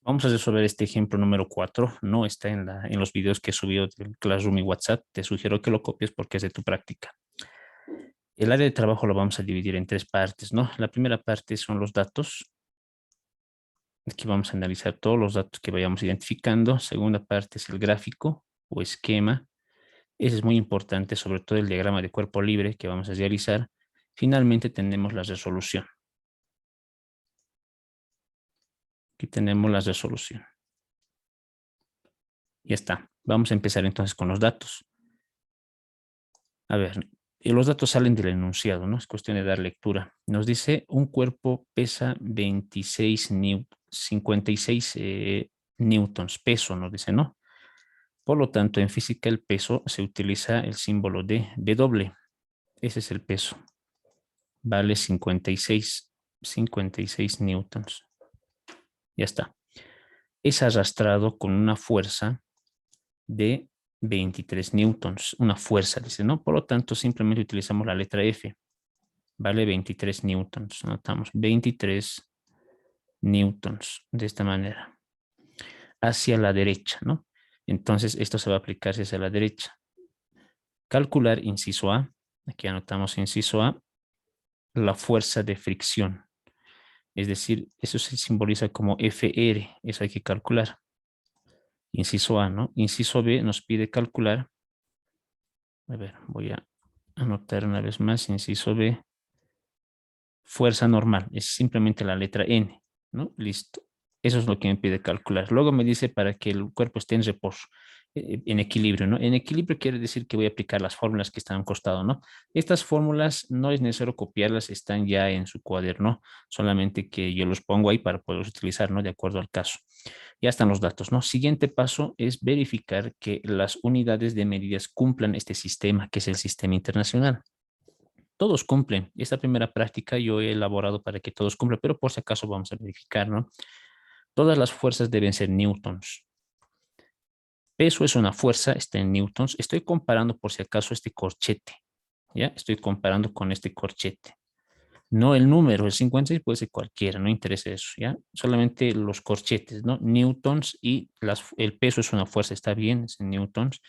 Vamos a resolver este ejemplo número 4. No está en los videos que he subido del Classroom y WhatsApp. Te sugiero que lo copies porque es de tu práctica. El área de trabajo lo vamos a dividir en 3 partes, ¿no? La primera parte son los datos. Aquí vamos a analizar todos los datos que vayamos identificando. Segunda parte es el gráfico o esquema. Ese es muy importante, sobre todo el diagrama de cuerpo libre que vamos a realizar. Finalmente tenemos la resolución. Aquí tenemos la resolución. Ya está. Vamos a empezar entonces con los datos. A ver, los datos salen del enunciado, ¿no? Es cuestión de dar lectura. Nos dice un cuerpo pesa 56 newtons, peso, nos dice, ¿no? Por lo tanto, en física el peso se utiliza el símbolo de W. Ese es el peso. Vale 56 newtons. Ya está. Es arrastrado con una fuerza de 23 newtons. Una fuerza, dice, ¿no? Por lo tanto, simplemente utilizamos la letra F. Vale 23 newtons. Anotamos 23 newtons de esta manera. Hacia la derecha, ¿no? Entonces, esto se va a aplicar hacia la derecha. Calcular inciso A. Aquí anotamos inciso A. La fuerza de fricción. Es decir, eso se simboliza como FR. Eso hay que calcular. Inciso A, ¿no? Inciso B nos pide calcular. A ver, voy a anotar una vez más. Inciso B. Fuerza normal. Es simplemente la letra N, ¿no? Listo. Eso es lo que me pide calcular. Luego me dice para que el cuerpo esté en reposo, en equilibrio, ¿no? En equilibrio quiere decir que voy a aplicar las fórmulas que están a un costado, ¿no? Estas fórmulas no es necesario copiarlas, están ya en su cuaderno, solamente que yo los pongo ahí para poderlos utilizar, ¿no? De acuerdo al caso. Ya están los datos, ¿no? Siguiente paso es verificar que las unidades de medidas cumplan este sistema, que es el sistema internacional. Todos cumplen. Esta primera práctica yo he elaborado para que todos cumplan, pero por si acaso vamos a verificar, ¿no? Todas las fuerzas deben ser newtons. Peso es una fuerza, está en newtons. Estoy comparando por si acaso este corchete, ¿ya? Estoy comparando con este corchete. No el número, el 56 puede ser cualquiera, no interesa eso, ¿ya? Solamente los corchetes, ¿no? Newtons y el peso es una fuerza, está bien, es en newtons.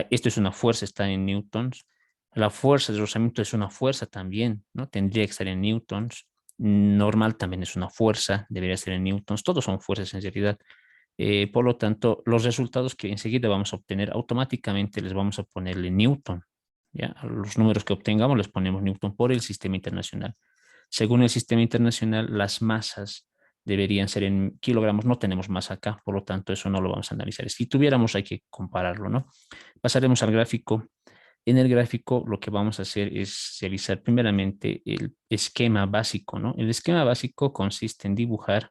Esto es una fuerza, está en newtons. La fuerza de rozamiento es una fuerza también, ¿no? Tendría que estar en newtons. Normal también es una fuerza, debería ser en newtons. Todos son fuerzas en realidad. Por lo tanto, los resultados que enseguida vamos a obtener, automáticamente les vamos a ponerle newton. ¿Ya? A los números que obtengamos les ponemos newton por el sistema internacional. Según el sistema internacional, las masas deberían ser en kilogramos. No tenemos masa acá, por lo tanto, eso no lo vamos a analizar. Si tuviéramos, hay que compararlo, ¿no? Pasaremos al gráfico. En el gráfico lo que vamos a hacer es realizar primeramente el esquema básico, ¿no? El esquema básico consiste en dibujar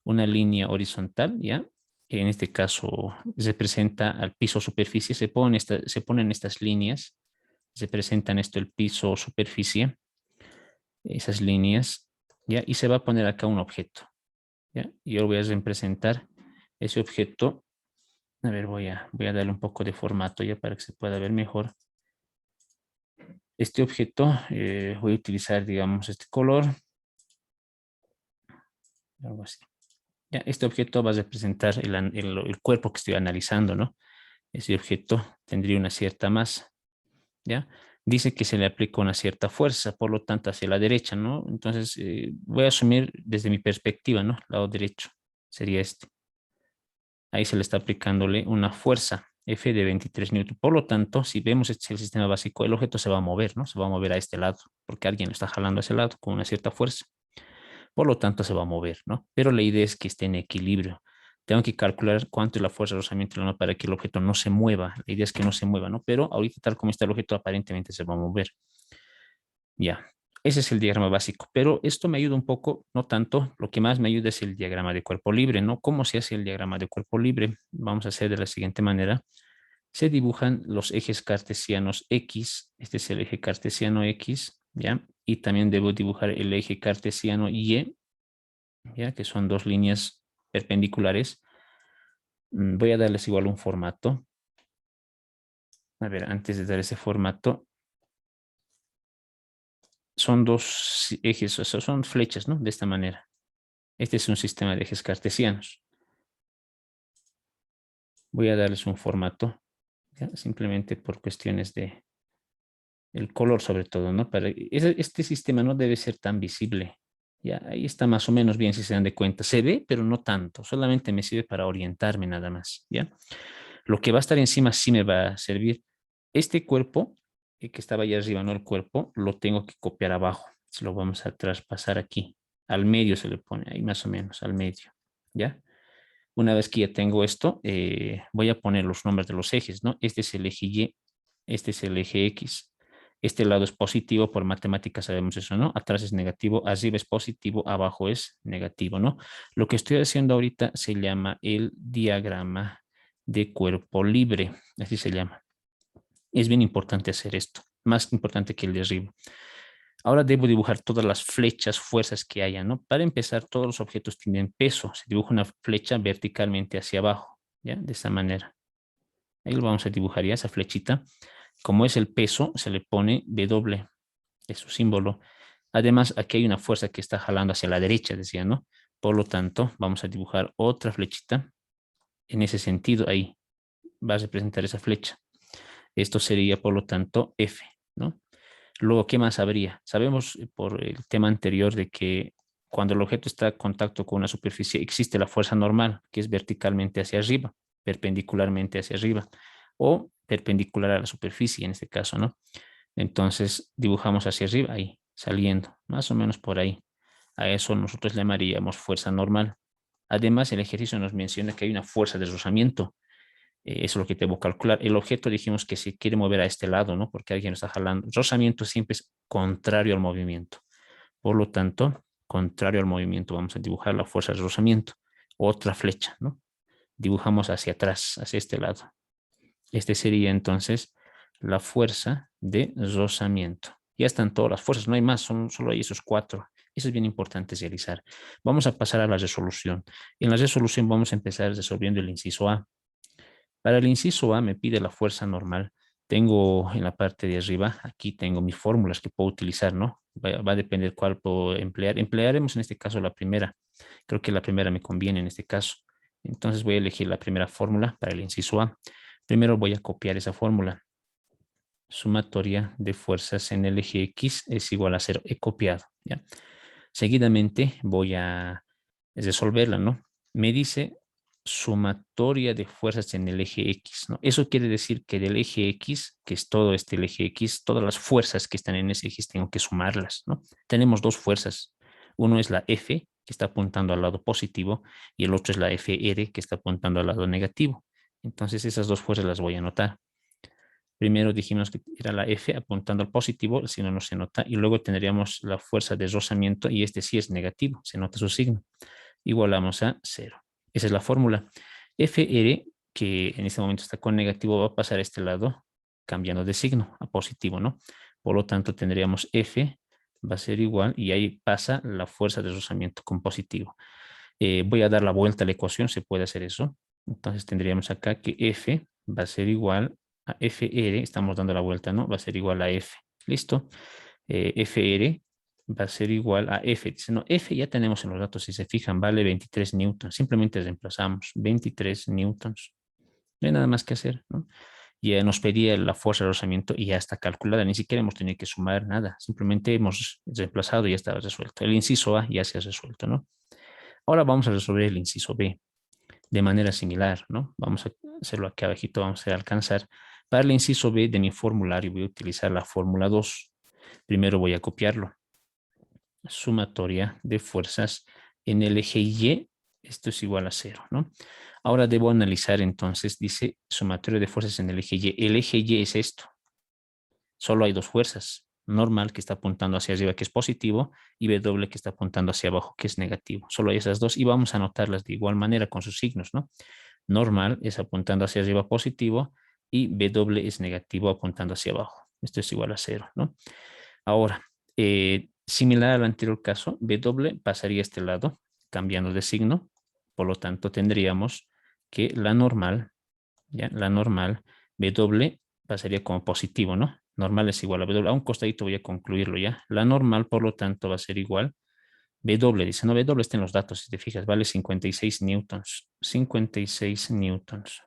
una línea horizontal, ¿ya? En este caso se presenta al piso superficie, se ponen estas líneas, se presentan esto el piso superficie, esas líneas, ¿ya? Y se va a poner acá un objeto, ¿ya? Y yo voy a representar ese objeto. A ver, voy a darle un poco de formato ya para que se pueda ver mejor. Este objeto voy a utilizar, digamos, este color, algo así. Ya, este objeto va a representar el cuerpo que estoy analizando, ¿no? Ese objeto tendría una cierta masa, ¿ya? Dice que se le aplica una cierta fuerza, por lo tanto, hacia la derecha, ¿no? Entonces, voy a asumir desde mi perspectiva, ¿no? Lado derecho sería este. Ahí se le está aplicándole una fuerza, F de 23 newton. Por lo tanto, si vemos este es el sistema básico, el objeto se va a mover, ¿no? Se va a mover a este lado, porque alguien lo está jalando a ese lado con una cierta fuerza. Por lo tanto, se va a mover, ¿no? Pero la idea es que esté en equilibrio. Tengo que calcular cuánto es la fuerza de rozamiento para que el objeto no se mueva. La idea es que no se mueva, ¿no? Pero ahorita, tal como está el objeto, aparentemente se va a mover. Ya, ese es el diagrama básico, pero esto me ayuda un poco, no tanto, lo que más me ayuda es el diagrama de cuerpo libre, ¿no? ¿Cómo se hace el diagrama de cuerpo libre? Vamos a hacer de la siguiente manera. Se dibujan los ejes cartesianos X, este es el eje cartesiano X, ¿ya? Y también debo dibujar el eje cartesiano Y, ¿ya? Que son dos líneas perpendiculares. Voy a darles igual un formato. A ver, antes de dar ese formato, son dos ejes, o sea, son flechas, ¿no? De esta manera. Este es un sistema de ejes cartesianos. Voy a darles un formato, ¿ya? Simplemente por cuestiones de el color sobre todo, ¿no? Este sistema no debe ser tan visible. Ya, ahí está más o menos bien si se dan de cuenta. Se ve, pero no tanto. Solamente me sirve para orientarme nada más, ¿ya? Lo que va a estar encima sí me va a servir. Este cuerpo que estaba allá arriba, no el cuerpo, lo tengo que copiar abajo. Se lo vamos a traspasar aquí. Al medio se le pone, ahí más o menos, al medio, ¿ya? Una vez que ya tengo esto, voy a poner los nombres de los ejes, ¿no? Este es el eje Y, este es el eje X. Este lado es positivo, por matemáticas sabemos eso, ¿no? Atrás es negativo, arriba es positivo, abajo es negativo, ¿no? Lo que estoy haciendo ahorita se llama el diagrama de cuerpo libre, así se llama. Es bien importante hacer esto, más importante que el de arriba. Ahora debo dibujar todas las flechas, fuerzas que haya, ¿no? Para empezar, todos los objetos tienen peso. Se dibuja una flecha verticalmente hacia abajo, ¿ya? De esta manera. Ahí lo vamos a dibujar ya, esa flechita. Como es el peso, se le pone W, es su símbolo. Además, aquí hay una fuerza que está jalando hacia la derecha, decía, ¿no? Por lo tanto, vamos a dibujar otra flechita en ese sentido. Ahí va a representar esa flecha. Esto sería, por lo tanto, F, ¿no? Luego, ¿qué más habría? Sabemos por el tema anterior de que cuando el objeto está en contacto con una superficie existe la fuerza normal, que es verticalmente hacia arriba, perpendicularmente hacia arriba, o perpendicular a la superficie en este caso, ¿no? Entonces dibujamos hacia arriba, ahí, saliendo, más o menos por ahí. A eso nosotros le llamaríamos fuerza normal. Además, el ejercicio nos menciona que hay una fuerza de rozamiento. Eso es lo que debo calcular. El objeto dijimos que se quiere mover a este lado, ¿no? Porque alguien lo está jalando. El rozamiento siempre es contrario al movimiento. Por lo tanto, contrario al movimiento, vamos a dibujar la fuerza de rozamiento. Otra flecha, ¿no? Dibujamos hacia atrás, hacia este lado. Este sería entonces la fuerza de rozamiento. Ya están todas las fuerzas, no hay más, solo hay esos cuatro. Eso es bien importante realizar. Vamos a pasar a la resolución. En la resolución vamos a empezar resolviendo el inciso A. Para el inciso A me pide la fuerza normal. Tengo en la parte de arriba, aquí tengo mis fórmulas que puedo utilizar, ¿no? Va a depender cuál puedo emplear. Emplearemos en este caso la primera. Creo que la primera me conviene en este caso. Entonces voy a elegir la primera fórmula para el inciso A. Primero voy a copiar esa fórmula. Sumatoria de fuerzas en el eje X es igual a 0. He copiado, ¿ya? Seguidamente voy a resolverla, ¿no? Me dice sumatoria de fuerzas en el eje X, ¿no? Eso quiere decir que del eje X, que es todo este el eje X, todas las fuerzas que están en ese eje tengo que sumarlas, ¿no? Tenemos dos fuerzas. Uno es la F, que está apuntando al lado positivo, y el otro es la FR, que está apuntando al lado negativo. Entonces esas dos fuerzas las voy a anotar. Primero dijimos que era la F apuntando al positivo, si no, no se nota. Y luego tendríamos la fuerza de rozamiento y este sí es negativo, se nota su signo. Igualamos a 0. Esa es la fórmula. FR, que en este momento está con negativo, va a pasar a este lado cambiando de signo a positivo, ¿no? Por lo tanto, tendríamos F va a ser igual y ahí pasa la fuerza de rozamiento con positivo. Voy a dar la vuelta a la ecuación, se puede hacer eso. Entonces tendríamos acá que F va a ser igual a FR, estamos dando la vuelta, ¿no? Va a ser igual a F. ¿Listo? FR va a ser igual a F. Dice, no, F ya tenemos en los datos, si se fijan, vale 23 newtons. Simplemente reemplazamos 23 newtons. No hay nada más que hacer, ¿no? Ya nos pedía la fuerza de rozamiento y ya está calculada. Ni siquiera hemos tenido que sumar nada. Simplemente hemos reemplazado y ya está resuelto. El inciso A ya se ha resuelto, ¿no? Ahora vamos a resolver el inciso B de manera similar, ¿no? Vamos a hacerlo aquí abajito, vamos a alcanzar. Para el inciso B de mi formulario voy a utilizar la fórmula 2. Primero voy a copiarlo. Sumatoria de fuerzas en el eje Y, esto es igual a 0, ¿no? Ahora debo analizar entonces, dice sumatoria de fuerzas en el eje Y. El eje Y es esto. Solo hay dos fuerzas. Normal, que está apuntando hacia arriba, que es positivo, y W, que está apuntando hacia abajo, que es negativo. Solo hay esas dos y vamos a anotarlas de igual manera con sus signos, ¿no? Normal es apuntando hacia arriba positivo y W es negativo apuntando hacia abajo. Esto es igual a 0, ¿no? Ahora, similar al anterior caso, W pasaría a este lado, cambiando de signo. Por lo tanto, tendríamos que la normal, ¿ya? La normal, W pasaría como positivo, ¿no? Normal es igual a W. A un costadito voy a concluirlo ya. La normal, por lo tanto, va a ser igual. W, dice, no, W está en los datos, si te fijas, vale 56 newtons. 56 newtons.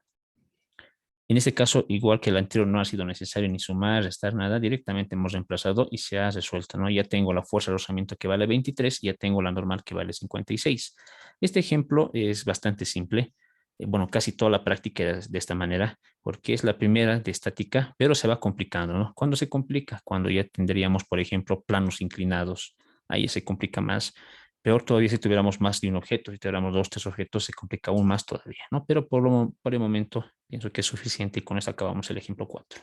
En este caso, igual que el anterior, no ha sido necesario ni sumar, restar nada, directamente hemos reemplazado y se ha resuelto, ¿no? Ya tengo la fuerza de rozamiento que vale 23 y ya tengo la normal que vale 56. Este ejemplo es bastante simple. Bueno, casi toda la práctica es de esta manera, porque es la primera de estática, pero se va complicando, ¿no? ¿Cuándo se complica? Cuando ya tendríamos, por ejemplo, planos inclinados. Ahí se complica más. Peor todavía si tuviéramos más de un objeto, si tuviéramos dos, tres objetos, se complica aún más todavía, ¿no? Pero por el momento pienso que es suficiente y con eso acabamos el ejemplo 4.